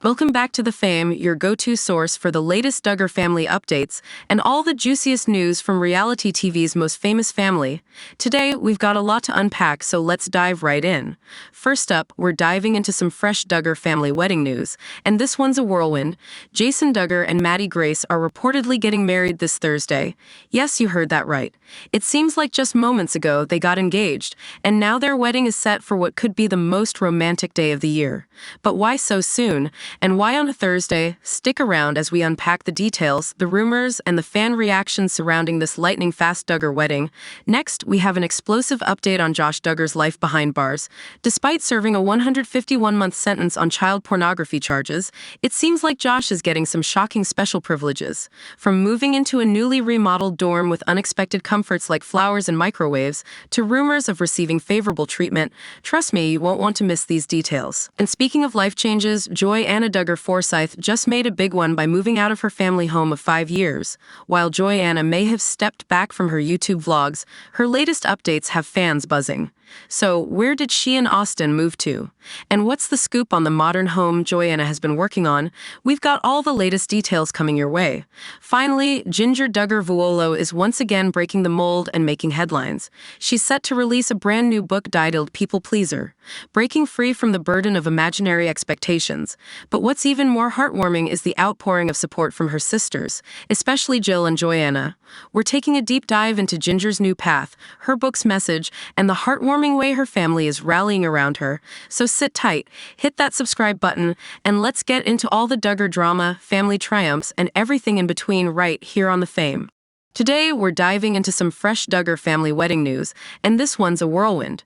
Welcome back to The Fame, your go-to source for the latest Duggar family updates and all the juiciest news from reality TV's most famous family. Today, we've got a lot to unpack, so let's dive right in. First up, we're diving into some fresh Duggar family wedding news, and this one's a whirlwind. Jason Duggar and Maddie Grace are reportedly getting married this Thursday. Yes, you heard that right. It seems like just moments ago they got engaged, and now their wedding is set for what could be the most romantic day of the year. But why so soon? And why on a Thursday? Stick around as we unpack the details, the rumors, and the fan reactions surrounding this lightning-fast Duggar wedding. Next, we have an explosive update on Josh Duggar's life behind bars. Despite serving a 151-month sentence on child pornography charges, it seems like Josh is getting some shocking special privileges. From moving into a newly remodeled dorm with unexpected comforts like flowers and microwaves, to rumors of receiving favorable treatment, trust me, you won't want to miss these details. And speaking of life changes, JoyAnna Duggar Forsyth just made a big one by moving out of her family home of 5 years. While JoyAnna may have stepped back from her YouTube vlogs, her latest updates have fans buzzing. So, where did she and Austin move to? And what's the scoop on the modern home JoyAnna has been working on? We've got all the latest details coming your way. Finally, Ginger Duggar Vuolo is once again breaking the mold and making headlines. She's set to release a brand new book titled People Pleaser, breaking free from the burden of imaginary expectations. But what's even more heartwarming is the outpouring of support from her sisters, especially Jill and JoyAnna. We're taking a deep dive into Ginger's new path, her book's message, and the heartwarming way her family is rallying around her. So sit tight, hit that subscribe button, and let's get into all the Duggar drama, family triumphs, and everything in between right here on The Fame. Today, we're diving into some fresh Duggar family wedding news, and this one's a whirlwind.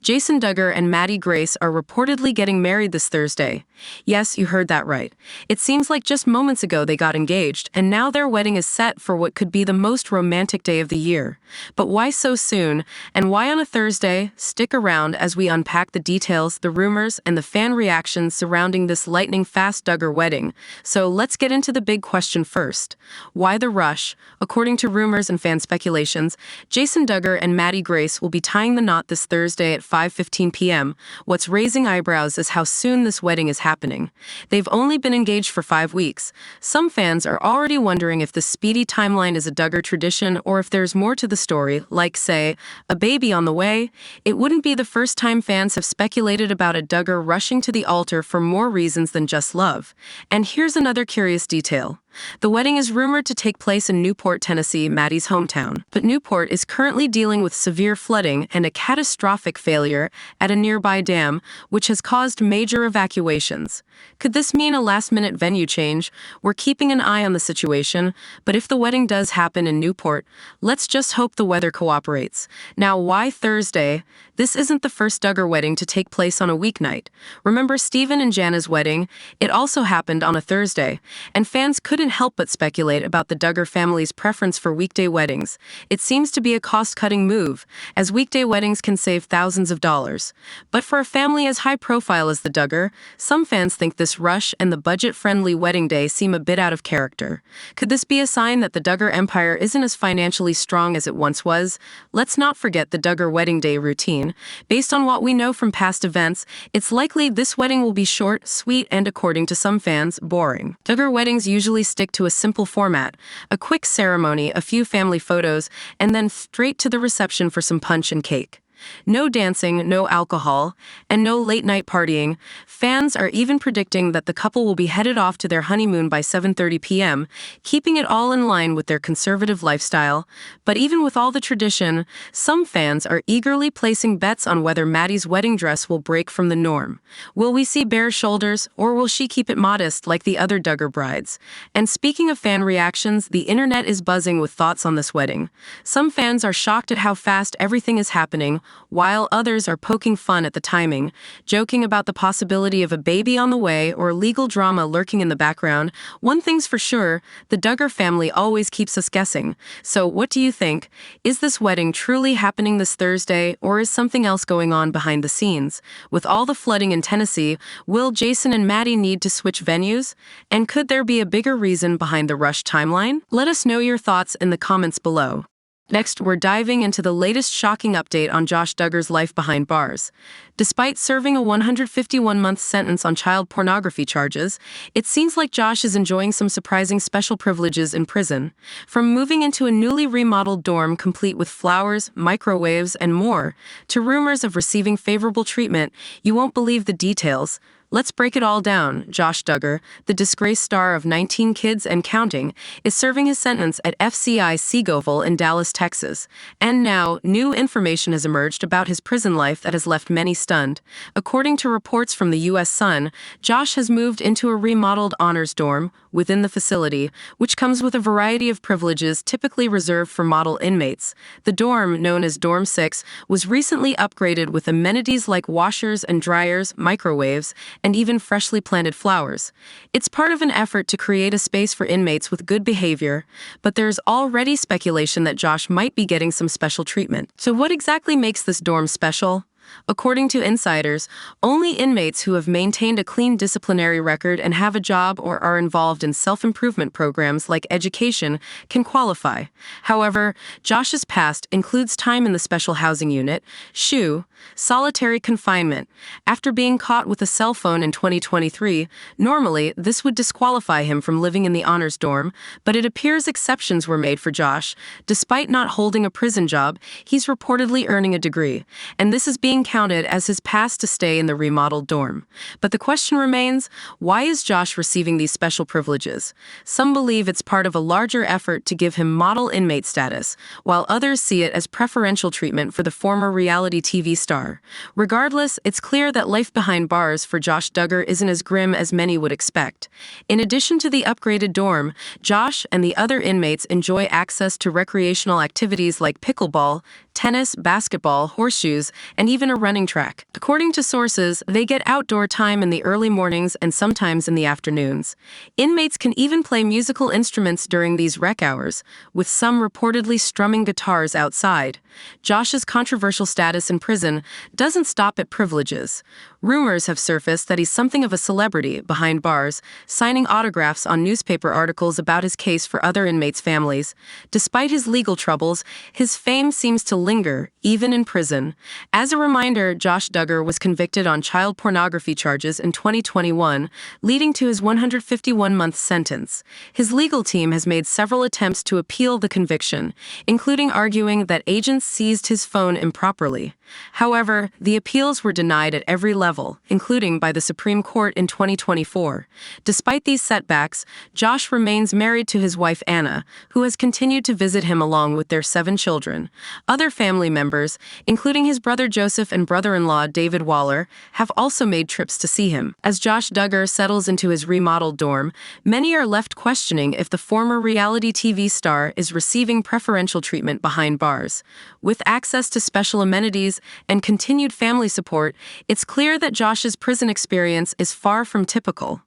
Jason Duggar and Maddie Grace are reportedly getting married this Thursday. Yes, you heard that right. It seems like just moments ago they got engaged, and now their wedding is set for what could be the most romantic day of the year. But why so soon, and why on a Thursday? Stick around as we unpack the details, the rumors, and the fan reactions surrounding this lightning-fast Duggar wedding. So let's get into the big question first. Why the rush? According to rumors and fan speculations, Jason Duggar and Maddie Grace will be tying the knot this Thursday at 5:15 p.m. What's raising eyebrows is how soon this wedding is happening. They've only been engaged for 5 weeks. Some fans are already wondering if the speedy timeline is a Duggar tradition or if there's more to the story, like, say, a baby on the way. It wouldn't be the first time fans have speculated about a Duggar rushing to the altar for more reasons than just love. And here's another curious detail. The wedding is rumored to take place in Newport, Tennessee, Maddie's hometown. But Newport is currently dealing with severe flooding and a catastrophic failure at a nearby dam, which has caused major evacuations. Could this mean a last-minute venue change? We're keeping an eye on the situation, but if the wedding does happen in Newport, let's just hope the weather cooperates. Now, why Thursday? This isn't the first Duggar wedding to take place on a weeknight. Remember Stephen and Jana's wedding? It also happened on a Thursday, and fans couldn't help but speculate about the Duggar family's preference for weekday weddings. It seems to be a cost-cutting move, as weekday weddings can save thousands of dollars. But for a family as high-profile as the Duggar, some fans think this rush and the budget-friendly wedding day seem a bit out of character. Could this be a sign that the Duggar empire isn't as financially strong as it once was? Let's not forget the Duggar wedding day routine. Based on what we know from past events, it's likely this wedding will be short, sweet, and according to some fans, boring. Duggar weddings usually stick to a simple format, a quick ceremony, a few family photos, and then straight to the reception for some punch and cake. No dancing, no alcohol, and no late-night partying. Fans are even predicting that the couple will be headed off to their honeymoon by 7:30 p.m., keeping it all in line with their conservative lifestyle. But even with all the tradition, some fans are eagerly placing bets on whether Maddie's wedding dress will break from the norm. Will we see bare shoulders, or will she keep it modest like the other Duggar brides? And speaking of fan reactions, the internet is buzzing with thoughts on this wedding. Some fans are shocked at how fast everything is happening, while others are poking fun at the timing, joking about the possibility of a baby on the way or legal drama lurking in the background. One thing's for sure, the Duggar family always keeps us guessing. So what do you think? Is this wedding truly happening this Thursday, or is something else going on behind the scenes? With all the flooding in Tennessee, will Jason and Maddie need to switch venues? And could there be a bigger reason behind the rush timeline? Let us know your thoughts in the comments below. Next, we're diving into the latest shocking update on Josh Duggar's life behind bars. Despite serving a 151-month sentence on child pornography charges, it seems like Josh is enjoying some surprising special privileges in prison. From moving into a newly remodeled dorm complete with flowers, microwaves, and more, to rumors of receiving favorable treatment, you won't believe the details. Let's break it all down. Josh Duggar, the disgraced star of 19 Kids and Counting, is serving his sentence at FCI Seagoville in Dallas, Texas. And now, new information has emerged about his prison life that has left many stunned. According to reports from the U.S. Sun, Josh has moved into a remodeled honors dorm within the facility, which comes with a variety of privileges typically reserved for model inmates. The dorm, known as Dorm 6, was recently upgraded with amenities like washers and dryers, microwaves, and even freshly planted flowers. It's part of an effort to create a space for inmates with good behavior, but there's already speculation that Josh might be getting some special treatment. So what exactly makes this dorm special? According to insiders, only inmates who have maintained a clean disciplinary record and have a job or are involved in self-improvement programs like education can qualify. However, Josh's past includes time in the special housing unit, SHU, solitary confinement. After being caught with a cell phone in 2023, normally this would disqualify him from living in the honors dorm, but it appears exceptions were made for Josh. Despite not holding a prison job, he's reportedly earning a degree, and this is being counted as his pass to stay in the remodeled dorm. But the question remains, why is Josh receiving these special privileges? Some believe it's part of a larger effort to give him model inmate status, while others see it as preferential treatment for the former reality TV star. Regardless, it's clear that life behind bars for Josh Duggar isn't as grim as many would expect. In addition to the upgraded dorm, Josh and the other inmates enjoy access to recreational activities like pickleball, tennis, basketball, horseshoes, and even a running track. According to sources, they get outdoor time in the early mornings and sometimes in the afternoons. Inmates can even play musical instruments during these rec hours, with some reportedly strumming guitars outside. Josh's controversial status in prison doesn't stop at privileges. Rumors have surfaced that he's something of a celebrity behind bars, signing autographs on newspaper articles about his case for other inmates' families. Despite his legal troubles, his fame seems to linger, even in prison. As a reminder, Josh Duggar was convicted on child pornography charges in 2021, leading to his 151-month sentence. His legal team has made several attempts to appeal the conviction, including arguing that agents seized his phone improperly. However, the appeals were denied at every level, including by the Supreme Court in 2024. Despite these setbacks, Josh remains married to his wife Anna, who has continued to visit him along with their 7 children. Other family members, including his brother Joseph and brother-in-law David Waller, have also made trips to see him. As Josh Duggar settles into his remodeled dorm, many are left questioning if the former reality TV star is receiving preferential treatment behind bars. With access to special amenities and continued family support, it's clear that Josh's prison experience is far from typical.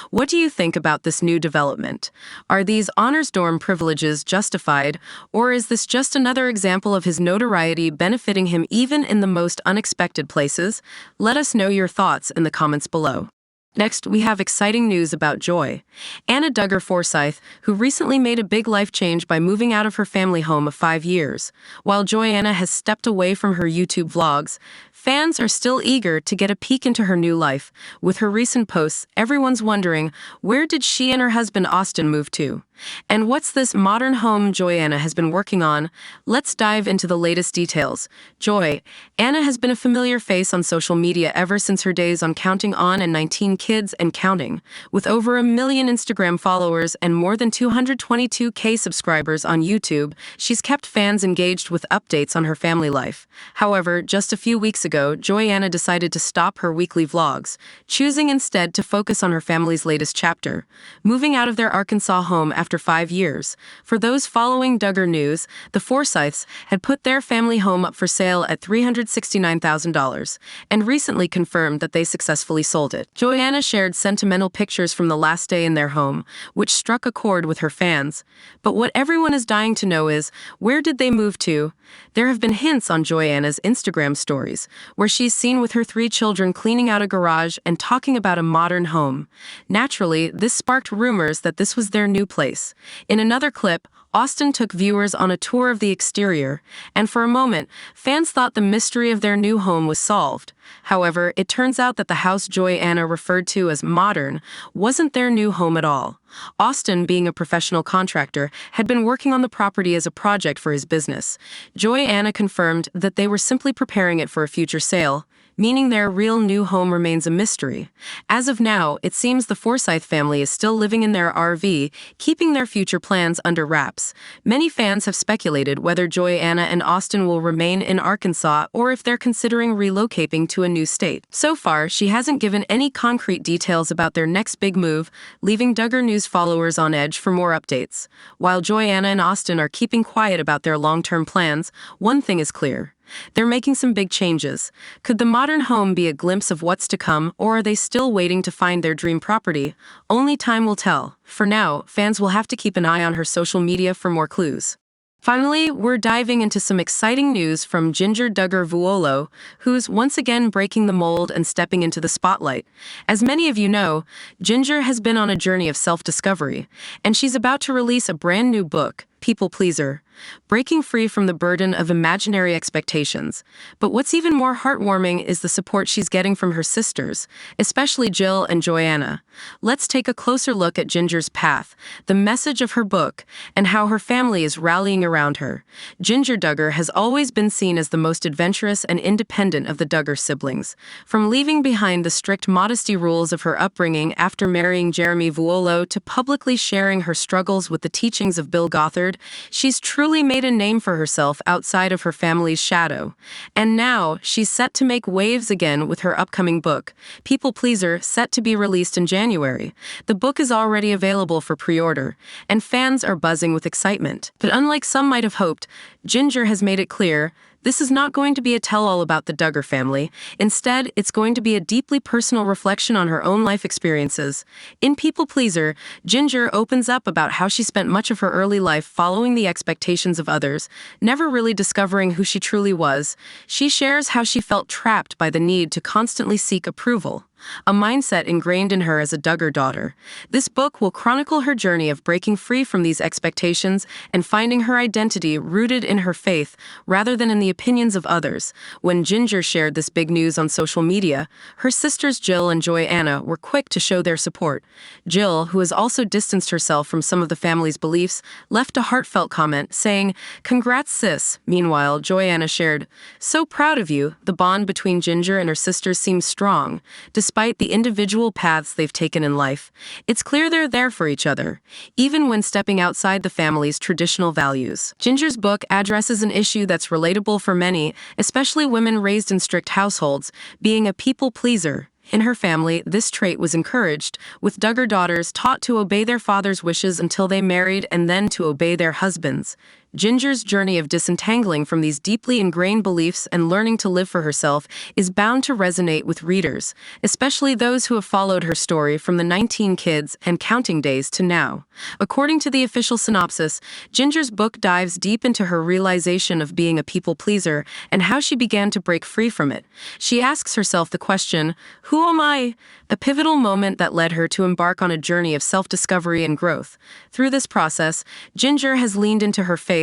What do you think about this new development? Are these honors dorm privileges justified, or is this just another example of his notoriety benefiting him even in the most unexpected places? Let us know your thoughts in the comments below. Next, we have exciting news about JoyAnna Duggar Forsyth, who recently made a big life change by moving out of her family home of 5 years. While JoyAnna has stepped away from her YouTube vlogs, fans are still eager to get a peek into her new life. With her recent posts, everyone's wondering, where did she and her husband Austin move to? And what's this modern home JoyAnna has been working on? Let's dive into the latest details. JoyAnna has been a familiar face on social media ever since her days on Counting On and 19 Kids and Counting. With over 1 million Instagram followers and more than 222K subscribers on YouTube, she's kept fans engaged with updates on her family life. However, just a few weeks ago, JoyAnna decided to stop her weekly vlogs, choosing instead to focus on her family's latest chapter, moving out of their Arkansas home after 5 years. For those following Duggar news, the Forsyths had put their family home up for sale at $369,000 and recently confirmed that they successfully sold it. JoyAnna shared sentimental pictures from the last day in their home, which struck a chord with her fans. But what everyone is dying to know is, where did they move to? There have been hints on JoyAnna's Instagram stories, where she's seen with her 3 children cleaning out a garage and talking about a modern home. Naturally, this sparked rumors that this was their new place. Grace. In another clip, Austin took viewers on a tour of the exterior, and for a moment, fans thought the mystery of their new home was solved. However, it turns out that the house JoyAnna referred to as modern wasn't their new home at all. Austin, being a professional contractor, had been working on the property as a project for his business. JoyAnna confirmed that they were simply preparing it for a future sale, meaning their real new home remains a mystery. As of now, it seems the Forsyth family is still living in their RV, keeping their future plans under wraps. Many fans have speculated whether JoyAnna and Austin will remain in Arkansas or if they're considering relocating to a new state. So far, she hasn't given any concrete details about their next big move, leaving Duggar News followers on edge for more updates. While JoyAnna and Austin are keeping quiet about their long-term plans, one thing is clear. They're making some big changes. Could the modern home be a glimpse of what's to come, or are they still waiting to find their dream property? Only time will tell. For now, fans will have to keep an eye on her social media for more clues. Finally, we're diving into some exciting news from Ginger Duggar, who's once again breaking the mold and stepping into the spotlight. As many of you know, Ginger has been on a journey of self-discovery, and she's about to release a brand new book, People Pleaser, breaking free from the burden of imaginary expectations. But what's even more heartwarming is the support she's getting from her sisters, especially Jill and JoyAnna. Let's take a closer look at Ginger's path, the message of her book, and how her family is rallying around her. Ginger Duggar has always been seen as the most adventurous and independent of the Duggar siblings. From leaving behind the strict modesty rules of her upbringing after marrying Jeremy Vuolo to publicly sharing her struggles with the teachings of Bill Gothard, she's truly made a name for herself outside of her family's shadow. And now, she's set to make waves again with her upcoming book, People Pleaser, set to be released in January. The book is already available for pre-order, and fans are buzzing with excitement. But unlike some might have hoped, Ginger has made it clear this is not going to be a tell-all about the Duggar family. Instead, it's going to be a deeply personal reflection on her own life experiences. In People Pleaser, Ginger opens up about how she spent much of her early life following the expectations of others, never really discovering who she truly was. She shares how she felt trapped by the need to constantly seek approval, a mindset ingrained in her as a Duggar daughter. This book will chronicle her journey of breaking free from these expectations and finding her identity rooted in her faith rather than in the opinions of others. When Ginger shared this big news on social media, her sisters Jill and JoyAnna were quick to show their support. Jill, who has also distanced herself from some of the family's beliefs, left a heartfelt comment saying, "Congrats, sis." Meanwhile, JoyAnna shared, "So proud of you." The bond between Ginger and her sisters seems strong, despite the individual paths they've taken in life. It's clear they're there for each other, even when stepping outside the family's traditional values. Ginger's book addresses an issue that's relatable for many, especially women raised in strict households, being a people pleaser. In her family, this trait was encouraged, with Duggar daughters taught to obey their father's wishes until they married and then to obey their husbands. Ginger's journey of disentangling from these deeply ingrained beliefs and learning to live for herself is bound to resonate with readers, especially those who have followed her story from the 19 kids and counting days to now. According to the official synopsis, Ginger's book dives deep into her realization of being a people pleaser and how she began to break free from it. She asks herself the question, "Who am I?" A pivotal moment that led her to embark on a journey of self-discovery and growth. Through this process, Ginger has leaned into her faith,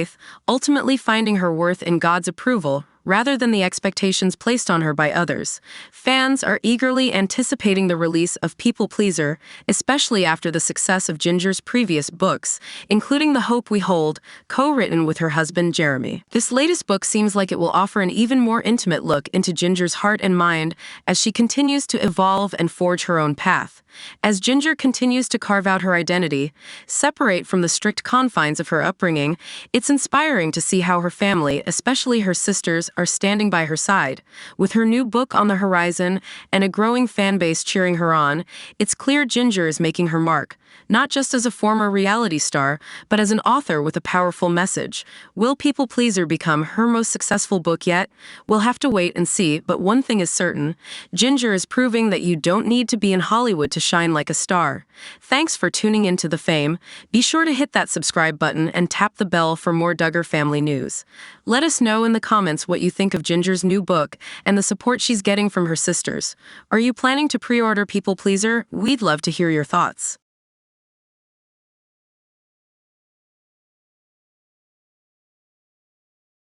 ultimately finding her worth in God's approval rather than the expectations placed on her by others. Fans are eagerly anticipating the release of People Pleaser, especially after the success of Ginger's previous books, including The Hope We Hold, co-written with her husband Jeremy. This latest book seems like it will offer an even more intimate look into Ginger's heart and mind as she continues to evolve and forge her own path. As Ginger continues to carve out her identity, separate from the strict confines of her upbringing, it's inspiring to see how her family, especially her sisters, are standing by her side. With her new book on the horizon and a growing fan base cheering her on, it's clear Ginger is making her mark, not just as a former reality star, but as an author with a powerful message. Will People Pleaser become her most successful book yet? We'll have to wait and see, but one thing is certain, Ginger is proving that you don't need to be in Hollywood to shine like a star. Thanks for tuning into The Fame. Be sure to hit that subscribe button and tap the bell for more Duggar family news. Let us know in the comments what you think of Ginger's new book and the support she's getting from her sisters. Are you planning to pre-order People Pleaser? We'd love to hear your thoughts.